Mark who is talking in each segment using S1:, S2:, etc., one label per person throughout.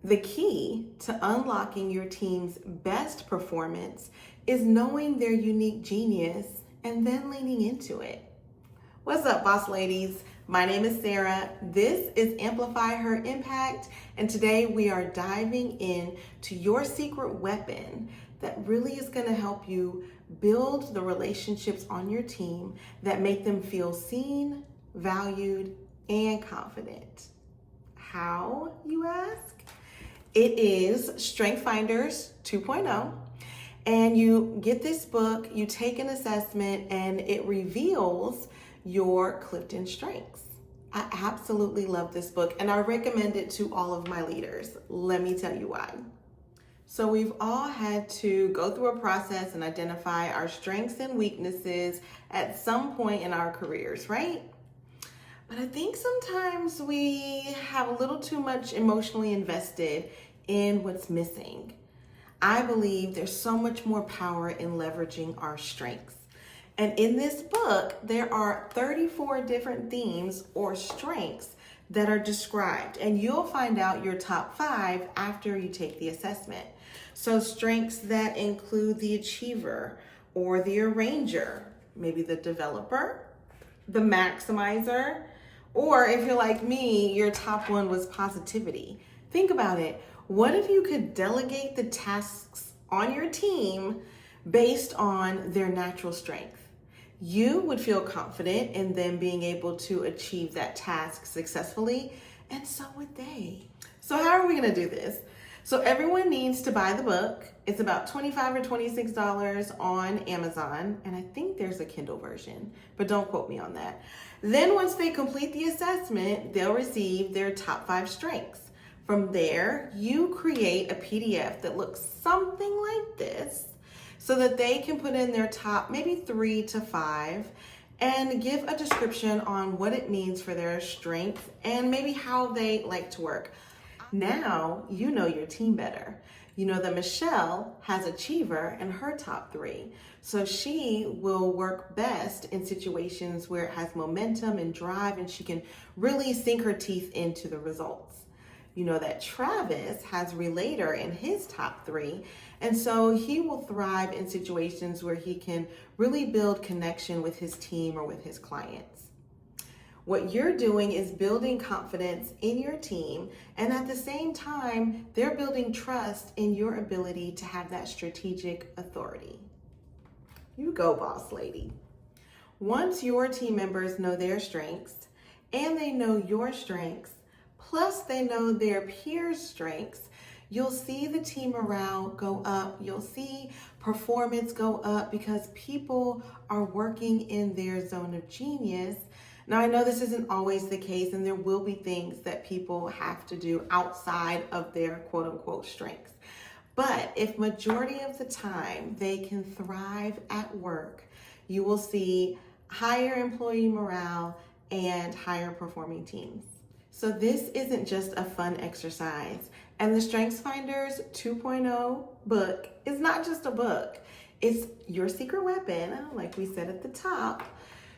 S1: The key to unlocking your team's best performance is knowing their unique genius and then leaning into it. What's up, boss ladies? My name is Sarah. This is Amplify Her Impact, and today we are diving in to your secret weapon that really is going to help you build the relationships on your team that make them feel seen, valued, and confident. How, you ask? It is Strength Finders 2.0, and you get this book, you take an assessment, and it reveals your Clifton Strengths. I absolutely love this book, and I recommend it to all of my leaders. Let me tell you why. So we've all had to go through a process and identify our strengths and weaknesses at some point in our careers, right? But I think sometimes we have a little too much emotionally invested in what's missing. I believe there's so much more power in leveraging our strengths. And in this book, there are 34 different themes or strengths that are described, and you'll find out your top 5 after you take the assessment. So strengths that include the achiever or the arranger, maybe the developer, the maximizer, or if you're like me, your top one was positivity. Think about it. What if you could delegate the tasks on your team based on their natural strength? You would feel confident in them being able to achieve that task successfully, and so would they. So how are we going to do this? So everyone needs to buy the book. It's about $25 or $26 on Amazon, and I think there's a Kindle version, but don't quote me on that. Then once they complete the assessment, they'll receive their top 5 strengths. From there, you create a PDF that looks something like this so that they can put in their top maybe 3 to 5 and give a description on what it means for their strength and maybe how they like to work. Now you know your team better. You know that Michelle has achiever in her top 3. So she will work best in situations where it has momentum and drive and she can really sink her teeth into the results. You know that Travis has relator in his top 3, and so he will thrive in situations where he can really build connection with his team or with his clients. What you're doing is building confidence in your team, and at the same time, they're building trust in your ability to have that strategic authority. You go, boss lady. Once your team members know their strengths and they know your strengths, plus they know their peers' strengths, you'll see the team morale go up. You'll see performance go up because people are working in their zone of genius. Now, I know this isn't always the case, and there will be things that people have to do outside of their quote-unquote strengths. But if majority of the time they can thrive at work, you will see higher employee morale and higher performing teams. So this isn't just a fun exercise. And the Strengths Finders 2.0 book is not just a book. It's your secret weapon, like we said at the top,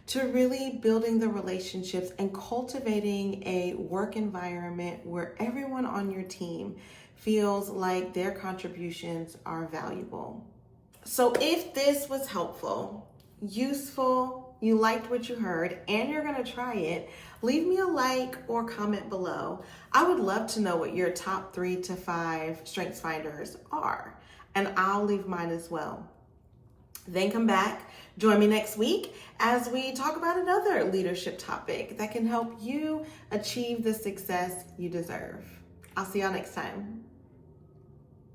S1: to really building the relationships and cultivating a work environment where everyone on your team feels like their contributions are valuable. So if this was helpful, useful, you liked what you heard, and you're gonna try it, leave me a like or comment below. I would love to know what your top 3 to 5 Strengths Finders are, and I'll leave mine as well. Then come back, join me next week as we talk about another leadership topic that can help you achieve the success you deserve. I'll see y'all next time.